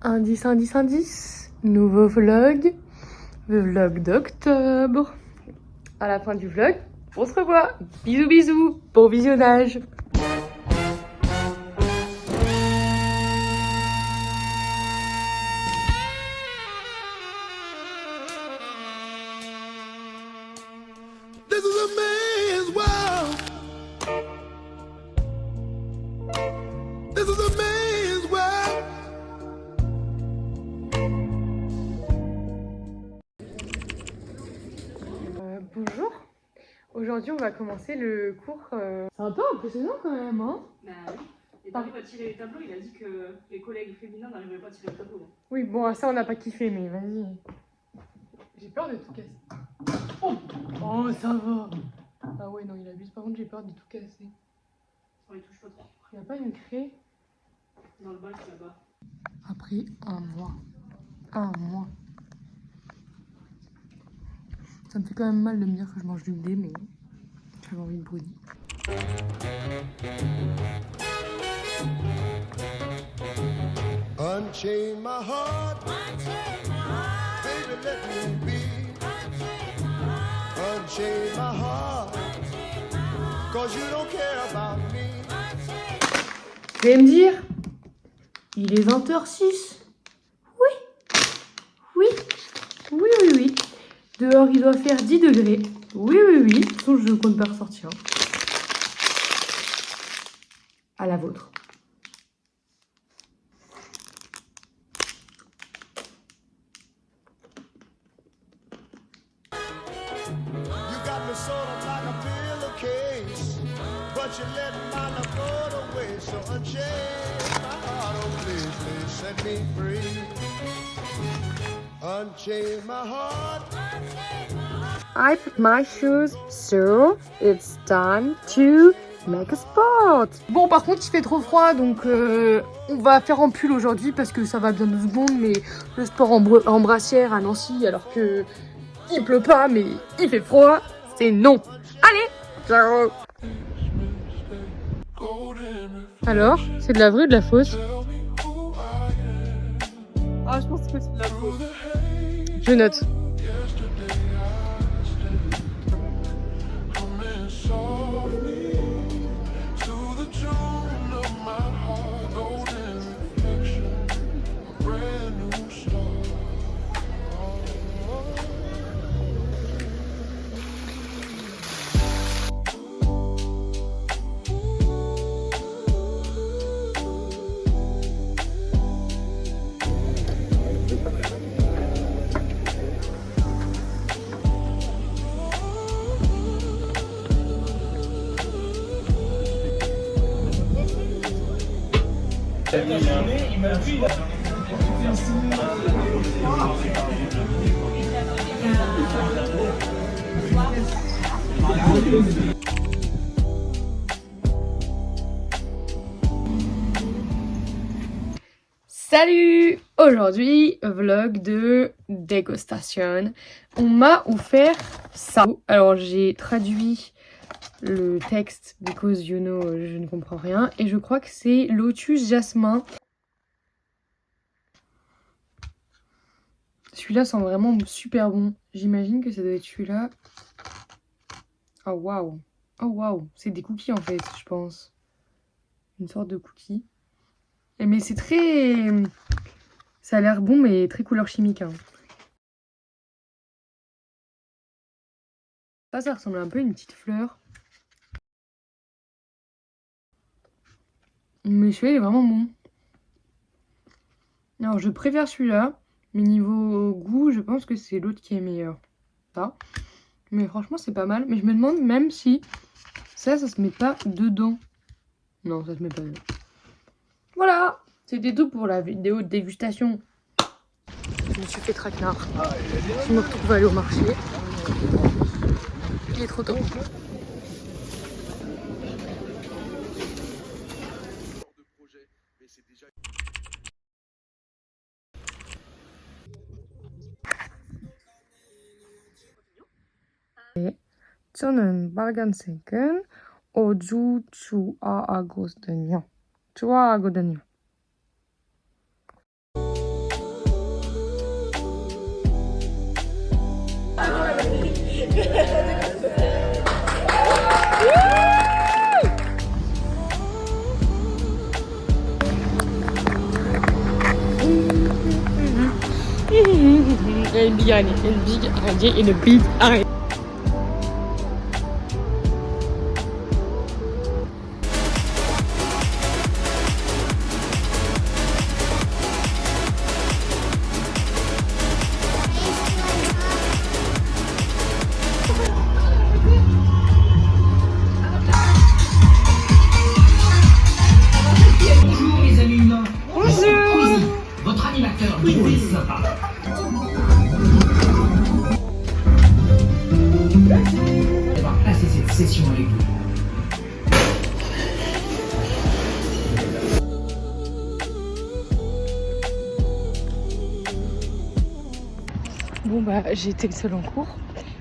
Indice, indice, indice. Nouveau vlog. Le vlog d'octobre. À la fin du vlog, on se revoit. Bisous, bisous. Bon visionnage. This is a man's world. This is a man's world. Bonjour. Aujourd'hui, on va commencer le cours. C'est un peu impressionnant quand même, hein? Bah oui. Et t'arrives à tirer les tableaux, il a dit que les collègues féminins n'arriveraient pas à tirer les tableaux. Oui, bon, ça on n'a pas kiffé, mais vas-y. J'ai peur de tout casser. Oh, ça va. Ah ouais, non, il abuse. Par contre, j'ai peur de tout casser. On les touche pas trop. Il n'y a pas une craie? Dans le bac là-bas. Après un mois. Un mois. Ça me fait quand même mal de me dire que je mange du blé, mais j'avais envie de brûler. Unchain my heart. Baby, let me be. Unchain my heart. Cause you don't care about me. Vous allez me dire, il est 20h06. Oui. Oui. Oui, oui, oui. Dehors, il doit faire 10 degrés. Oui, oui, oui. De toute façon, je ne compte pas ressortir. À la vôtre. You got me sort of like a pillowcase, but you let my love float away. So unchain my heart, oh please, please set me free. Unchain my heart. I put my shoes, so it's time to make a sport. Bon, par contre, il fait trop froid, donc on va faire en pull aujourd'hui parce que ça va bien 2 secondes, mais le sport en brassière à Nancy, alors que il pleut pas, mais il fait froid, c'est non. Allez, ciao. Alors, c'est de la vraie ou de la fausse? Ah, je pense que c'est de la faute. Je note. Salut! Aujourd'hui, vlog de dégustation. On m'a offert ça. Alors j'ai traduit le texte because you know je ne comprends rien. Et je crois que c'est lotus jasmin. Celui-là sent vraiment super bon. J'imagine que ça doit être celui-là. Oh waouh! Oh waouh! C'est des cookies en fait, je pense. Une sorte de cookie. Mais c'est très... Ça a l'air bon, mais très couleur chimique. Hein. Ça ressemble un peu à une petite fleur. Mais celui-là, il est vraiment bon. Alors, je préfère celui-là. Mais niveau goût, je pense que c'est l'autre qui est meilleur. Ça. Mais franchement, c'est pas mal. Mais je me demande même si ça se met pas dedans. Non, ça se met pas dedans. Voilà! C'était tout pour la vidéo de dégustation. Je me suis fait traquenard. Je me retrouve à aller au marché. Il est trop tôt. 저는 빨간색은 아주 좋아하거든요. a une big araignée, une big araignée, une big araignée. Bonjour les amis humains. Bonjour. Quizy, votre animateur quiz. On va passer cette session avec vous. Bon bah j'ai été seule en cours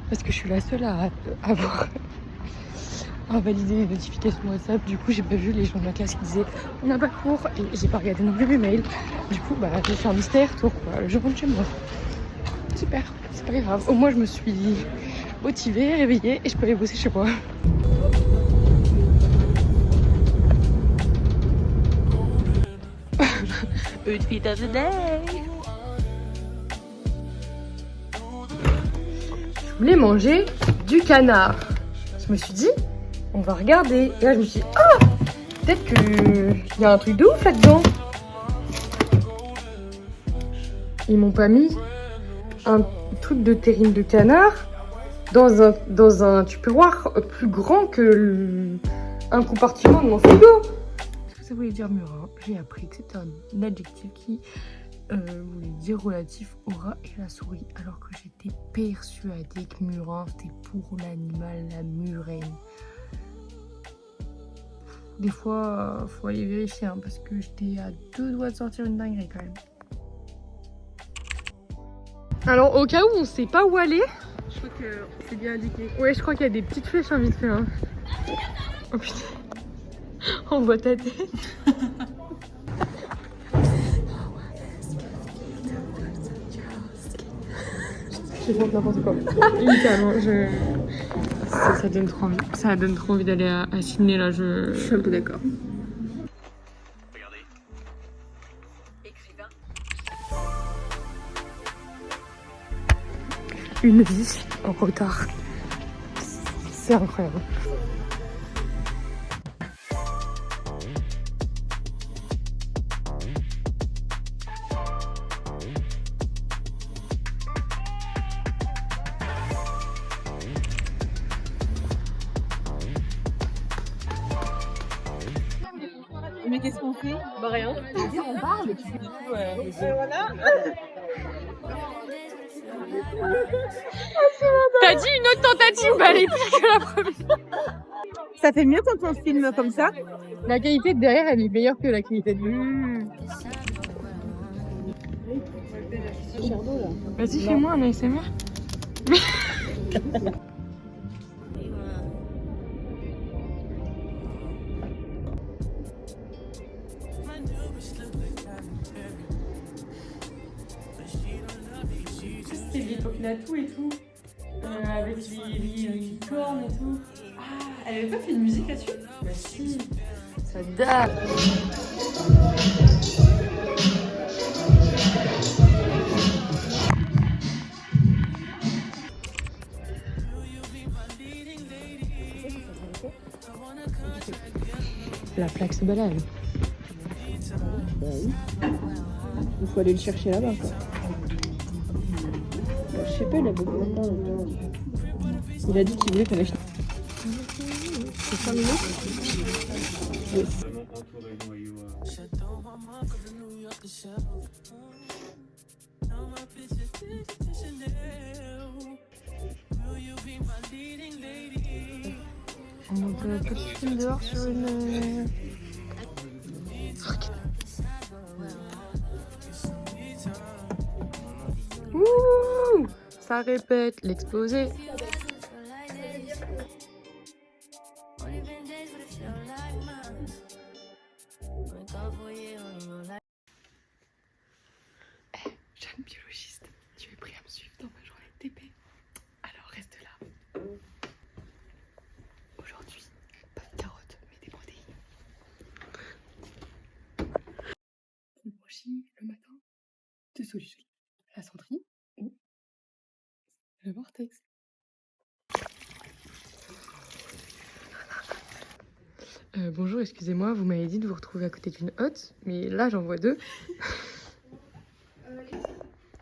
parce que je suis la seule à avoir à valider les notifications WhatsApp. Du coup j'ai pas vu les gens de ma classe qui disaient on n'a pas cours et j'ai pas regardé non plus mes mails. Du coup bah j'ai fait un mystère tour quoi. Je rentre chez moi. Super, c'est pas grave. Au moins je me suis motivée, réveillée et je peux aller bosser chez moi. Outfit of the day. Je voulais manger du canard. Je me suis dit, on va regarder. Et là, je me suis dit, ah, peut-être qu'il y a un truc de ouf là-dedans. Ils m'ont pas mis un truc de terrine de canard dans un tupperware plus grand que un compartiment de mon frigo. Est-ce que ça voulait dire murin? J'ai appris que c'était un adjectif qui voulait dire relatif au rat et à la souris, alors que j'étais persuadée que murin c'était pour l'animal, la murène. Des fois, faut aller vérifier hein, parce que j'étais à 2 doigts de sortir une dinguerie quand même. Alors au cas où on sait pas où aller, je crois que c'est bien indiqué. Ouais, je crois qu'il y a des petites flèches hein, vite fait. Hein. Oh putain, on voit ta tête. Je pense n'importe quoi. Littéralement, ça donne trop envie. Ça donne trop envie d'aller à Sydney là. Je suis un peu d'accord. Regardez. Écrivain. Une vie en retard. C'est incroyable. Mais qu'est-ce qu'on fait? Bah rien. On parle. Voilà. T'as dit une autre tentative, bah elle est pire que la première. Ça fait mieux quand on filme comme ça. La qualité de derrière, elle est meilleure que la qualité de vue. Vas-y, fais-moi un ASMR. C'est l'époque Natou et tout, avec les licornes et tout. Ah, elle avait pas fait de musique là-dessus? Bah si, ça date. La plaque se balade. Il faut aller le chercher là-bas. Je sais pas, il a beaucoup de temps. Il a dit qu'il voulait qu'on achète. C'est 5 minutes? Oui. On monte un petit film dehors sur une... Ouh, ça répète l'exposé. Jeune biologiste, tu es prêt à me suivre dans ma journée de TP? Alors reste là. Aujourd'hui, pas de carottes, mais des protéines. Le brushing le matin, 2 solutions. La cendrille ou Le vortex. Bonjour, excusez-moi, vous m'avez dit de vous retrouver à côté d'une hotte, mais là j'en vois deux.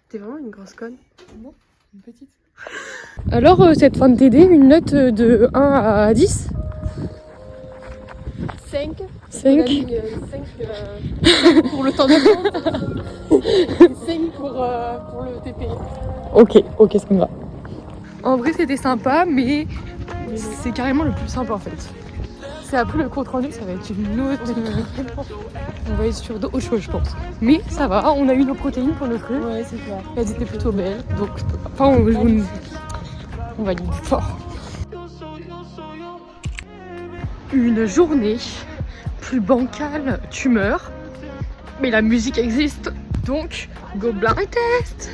T'es vraiment une grosse conne? Non, une petite. Alors, cette fin de TD, une note de 1 à 10? 5. 5. 5 pour le temps de compte. 5 pour le TP. Ok, ça me va. En vrai, c'était sympa, mais c'est carrément le plus simple en fait. C'est après le compte rendu, ça va être une autre. On va être sur d'autres choses, je pense. Mais ça va, on a eu nos protéines pour le truc. Ouais, c'est clair. Elles étaient plutôt belles, donc enfin, on valide fort. Une journée plus bancale, tu meurs. Mais la musique existe, donc go blind test.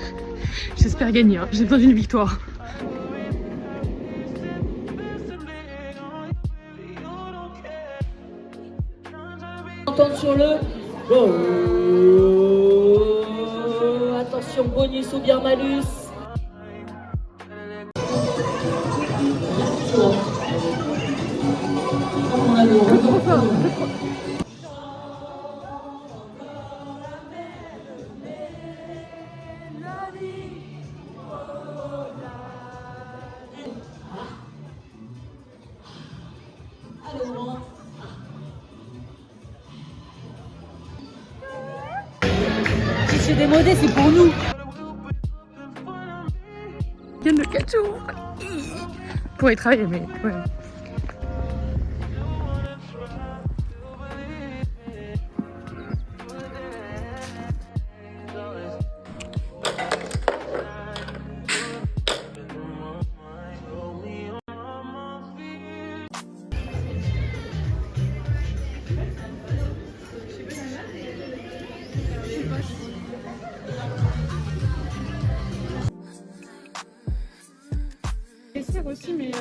J'espère gagner, hein. J'ai besoin d'une victoire. Entendre sur le attention, bonus ou bien malus. Si c'est démodé, c'est pour nous. Il y a le ketchup. Pour y travailler, mais ouais. Aussi, mais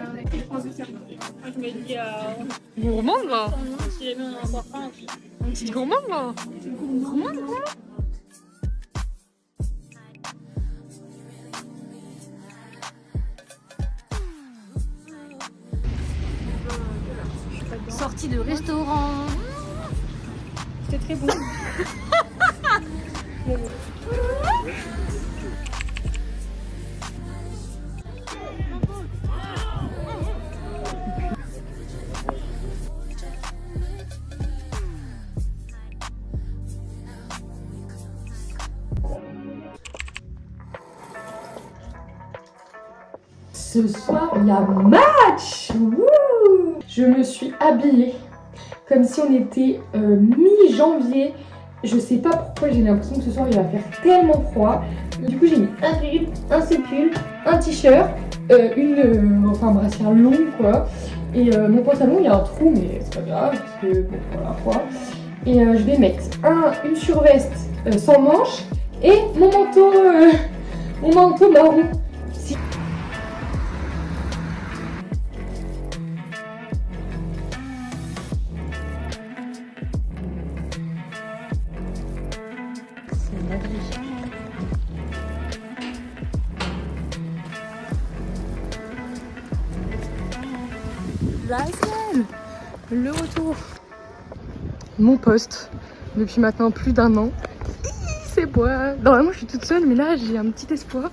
transition. Je me dis, Gourmande là. si j'ai même un parfum, Une petite gourmande là. Sortie de restaurant. c'était très bon. Ce soir, il y a match. Wouh! Je me suis habillée comme si on était mi-janvier. Je sais pas pourquoi, j'ai l'impression que ce soir il va faire tellement froid. Du coup, j'ai mis un pull, un pull, un t-shirt, un brassière long quoi. Et mon pantalon, il y a un trou, mais c'est pas grave parce que bon, voilà froid. Et je vais mettre une surveste sans manches et mon manteau marron. Le retour. Mon poste depuis maintenant plus d'1 an. C'est moi. Normalement je suis toute seule, mais là j'ai un petit espoir.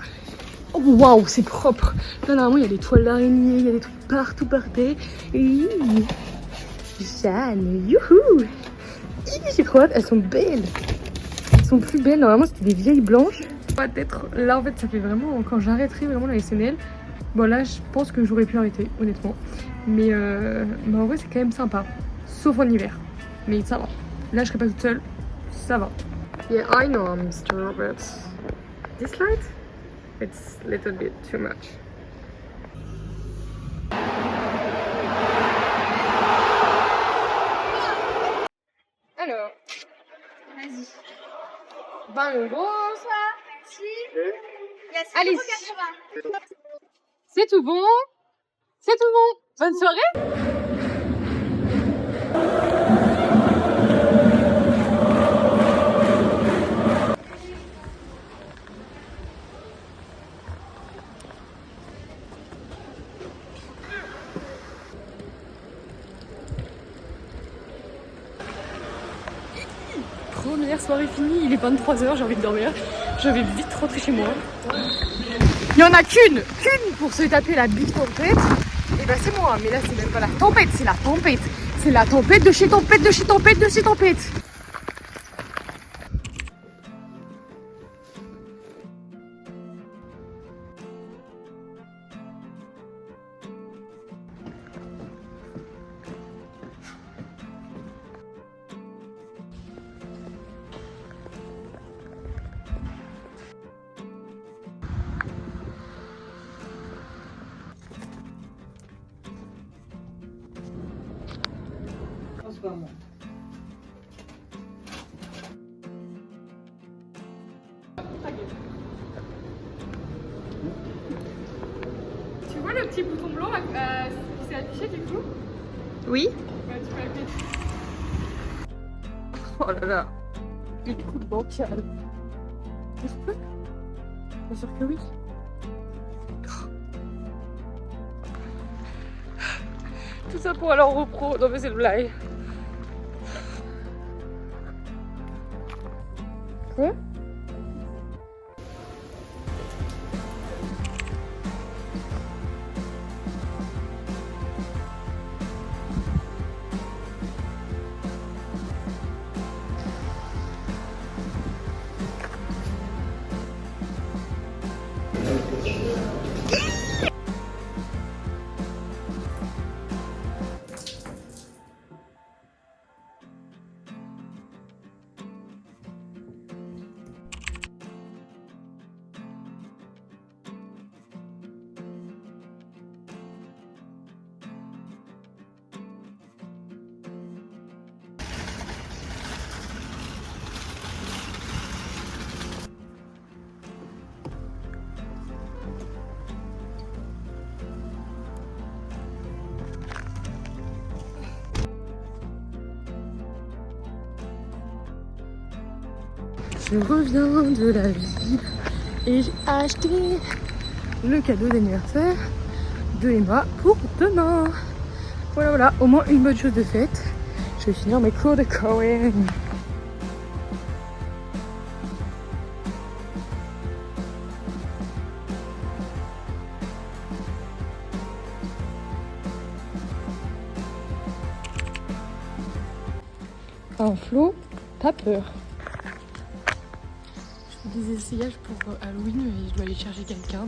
Oh waouh, c'est propre. Là normalement il y a des toiles d'araignée, il y a des trucs partout par terre. Jeanne, youhou. J'ai trop hâte, elles sont belles. Elles sont plus belles, normalement c'était des vieilles blanches. Peut-être là en fait ça fait vraiment, quand j'arrêterai vraiment la SNL, bon là je pense que j'aurais pu arrêter honnêtement. Mais en vrai c'est quand même sympa. Sauf en hiver. Mais ça va. Là je serai pas toute seule. Ça va. Yeah, I know, Mr. Roberts. This light? It's a little bit too much. Alors. Vas-y. 20 €. Bonsoir. Si. Allez. C'est tout bon. C'est tout bon. Bonne soirée. soirée finie, il est 23h, j'ai envie de dormir. Je vais vite rentrer chez moi. Il y en a qu'une pour se taper la big tempête. Et bah c'est moi, mais là c'est même pas la tempête, c'est la tempête. C'est la tempête de chez tempête, de chez tempête, de chez tempête. Tu vois le petit bouton blanc qui s'est affiché du coup? Oui. Ouais, tu peux appuyer. Oh là là. Il coûte bancal. Est-ce que? Bien sûr que oui. Tout ça pour aller en repro. Non mais c'est le blague. Quoi? Je reviens de la ville et j'ai acheté le cadeau d'anniversaire de Emma pour demain. Voilà, voilà, au moins une bonne chose de faite. Je vais finir mes cours de coréen. Un flot, pas peur. Je fais des essayages pour Halloween et je dois aller chercher quelqu'un.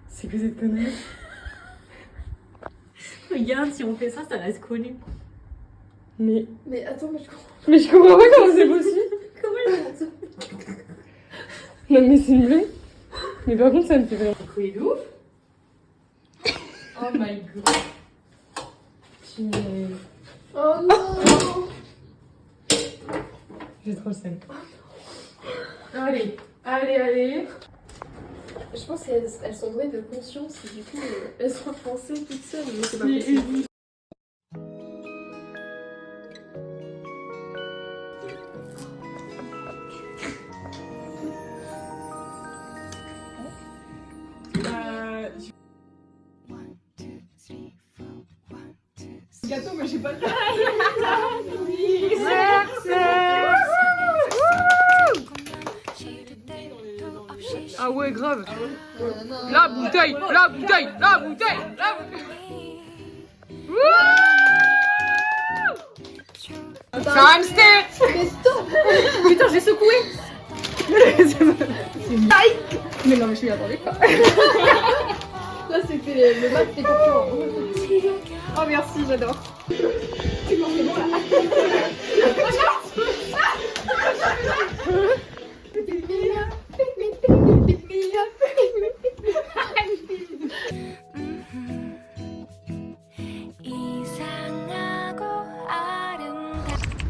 C'est que cette connerie. Regarde, si on fait ça, ça reste connu. Mais attends, mais je comprends. Mais je comprends pas comment c'est possible. Comment ils font ça? Non mais c'est une blague. Mais par contre ça me fait vraiment. C'est de ouf. Oh my god. Oh non. J'ai trop le seum. Allez, allez, allez. Je pense qu'elles sont douées de conscience et du coup elles sont pensées toutes seules, mais c'est pas possible. Gâteau, mais j'ai pas le temps. Ah ouais grave. La bouteille, la bouteille, la bouteille, la bouteille. Time step. Mais stop. Putain, j'ai secoué. Mais non mais je m'y attendais pas. Là c'était le match des concurrents. Oh merci, j'adore. C'est bon là.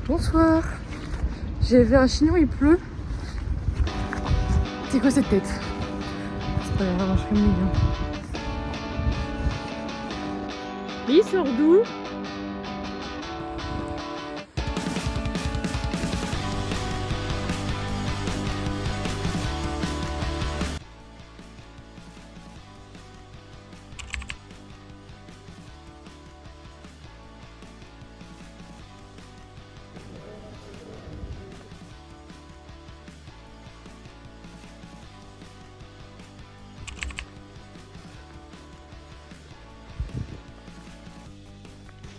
Bonsoir. J'ai vu un chignon, il pleut. C'est quoi cette tête? C'est pas grave, je ferai mieux. Il sort d'où?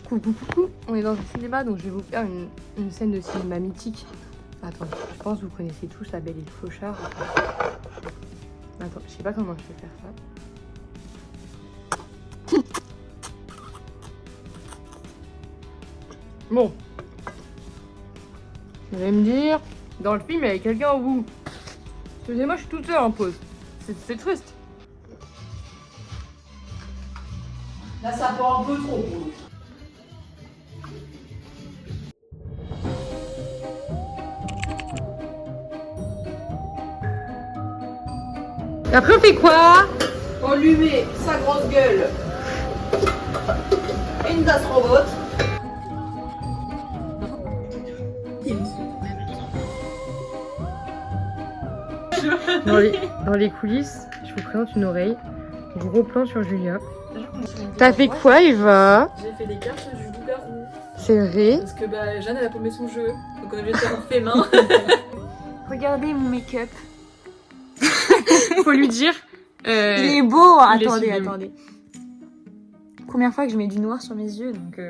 Coucou, coucou. On est dans un cinéma, donc je vais vous faire une scène de cinéma mythique. Attends, je pense que vous connaissez tous La Belle et le Clochard. Attends, je sais pas comment je vais faire ça. Bon. Vous allez me dire, dans le film, il y avait quelqu'un au bout. Excusez-moi, je suis toute seule en pause. C'est triste. Là, ça part un peu trop pour nous. Et après, on fait quoi? On lui met sa grosse gueule. Une tasse robot. Dans les coulisses, je vous présente une oreille. Gros plan sur Julia. T'as fait quoi, Eva? J'ai fait des cartes du loup-garou. C'est vrai? Parce que bah, Jeanne, elle a paumé son jeu. Donc on est obligé de faire un fait main. Regardez mon make-up. Faut lui dire. Il est beau. il est Attendez, sublime. attendez. Première fois que je mets du noir sur mes yeux, donc.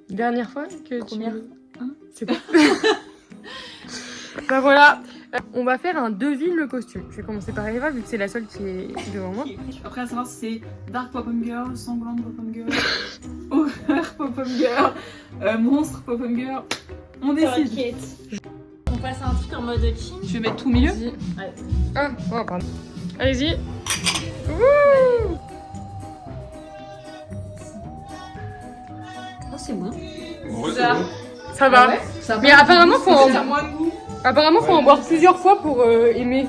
Dernière fois que Première. tu... C'est pas... Bah voilà, on va faire un devine le costume. Je vais commencer par Eva vu que c'est la seule qui est devant moi. Après, à savoir si c'est Dark Pop-Up Girl, Sanglante Pop-Up Girl, Horreur Pop-Up Girl, Monstre Pop-Up Girl. On décide. T'inquiète. On passe à un truc en mode king. Tu veux mettre tout au milieu? Vas-y. Ouais. Ah, oh, pardon. Allez-y. Wouh! Oh, c'est bon. Ça va. Ça Mais apparemment, faut en... Ça a moins de goût. Apparemment, faut en boire plusieurs fois pour aimer.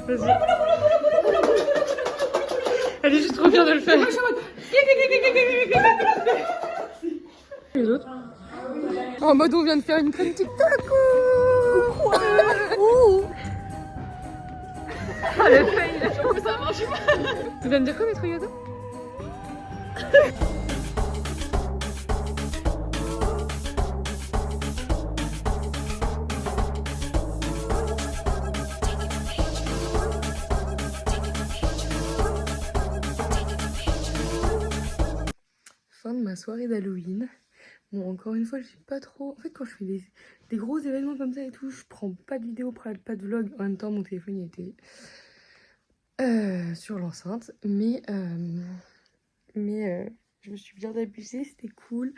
Vas-y. Elle est juste trop fière de le faire. Les autres. En mode on vient de faire une crème TikTok. Ouh. Ah, le fail. Ça marche pas. Tu viens de dire quoi, maître Yoda? Fin de ma soirée d'Halloween. Bon, encore une fois, j'ai pas trop... En fait, quand je fais des gros événements comme ça et tout, je prends pas de vidéo, pas de vlog. En même temps, mon téléphone il était sur l'enceinte. Mais je me suis bien abusée, c'était cool.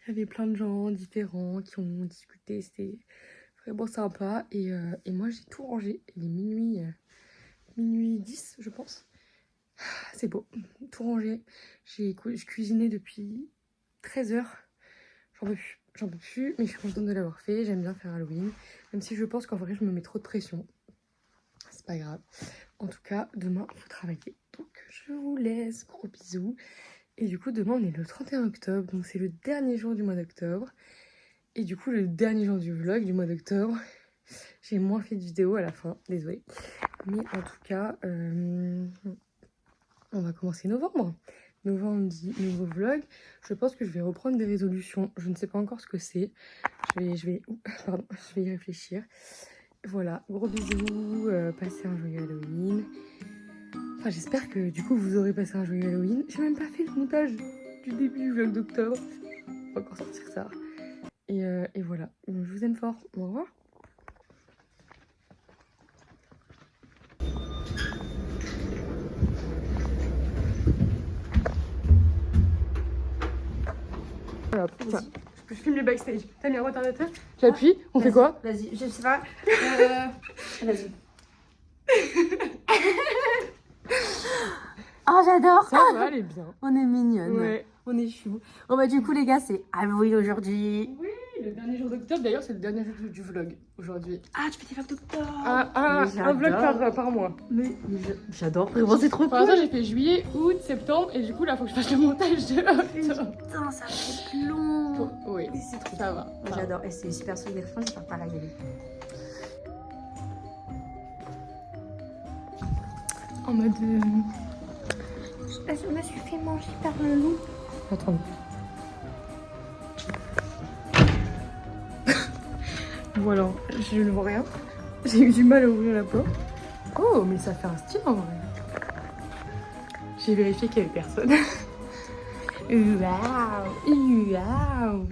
Il y avait plein de gens différents qui ont discuté, c'était vraiment sympa. Et moi, j'ai tout rangé. Il est minuit 10, je pense. C'est beau, tout rangé. Je cuisinais depuis 13h. J'en peux plus, mais je suis contente de l'avoir fait. J'aime bien faire Halloween, même si je pense qu'en vrai, je me mets trop de pression. C'est pas grave. En tout cas, demain, il faut travailler. Donc, je vous laisse. Gros bisous. Et du coup, demain, on est le 31 octobre. Donc, c'est le dernier jour du mois d'octobre. Et du coup, le dernier jour du vlog du mois d'octobre. J'ai moins fait de vidéos à la fin. Désolée. Mais en tout cas, on va commencer novembre. Novembre dit nouveau vlog. Je pense que je vais reprendre des résolutions. Je ne sais pas encore ce que c'est. Je vais y réfléchir. Voilà, gros bisous. Passez un joyeux Halloween. Enfin, j'espère que du coup vous aurez passé un joyeux Halloween. J'ai même pas fait le montage du début du vlog d'octobre. On va encore sortir ça. Et voilà. Je vous aime fort. Au revoir. Voilà, putain. Je filme les backstage. T'as mis un retardateur? J'appuie, on fait quoi? Vas-y, je sais pas. Vas-y. Oh, j'adore. Ça va, elle est bien. On est mignonne. Ouais. On est chou. Bon bah du coup les gars, c'est Halloween aujourd'hui. Oui, le dernier jour d'octobre. D'ailleurs, c'est le dernier jour du vlog aujourd'hui. Ah, tu fais des vlogs d'octobre. Un vlog par mois. Mais j'adore, vraiment c'est trop Pour cool. l'instant, j'ai fait juillet, août, septembre. Et du coup, là, faut que je fasse le montage de octobre. Putain, ça va être long. Oui, Mais c'est trop ça va. cool. J'adore. Et c'est super solidaire. Je vais faire pareil. En mode... Je me suis fait manger par un loup. Attends. Voilà, je ne vois rien. J'ai eu du mal à ouvrir la porte. Oh, mais ça fait un style en vrai. J'ai vérifié qu'il n'y avait personne. Waouh, waouh.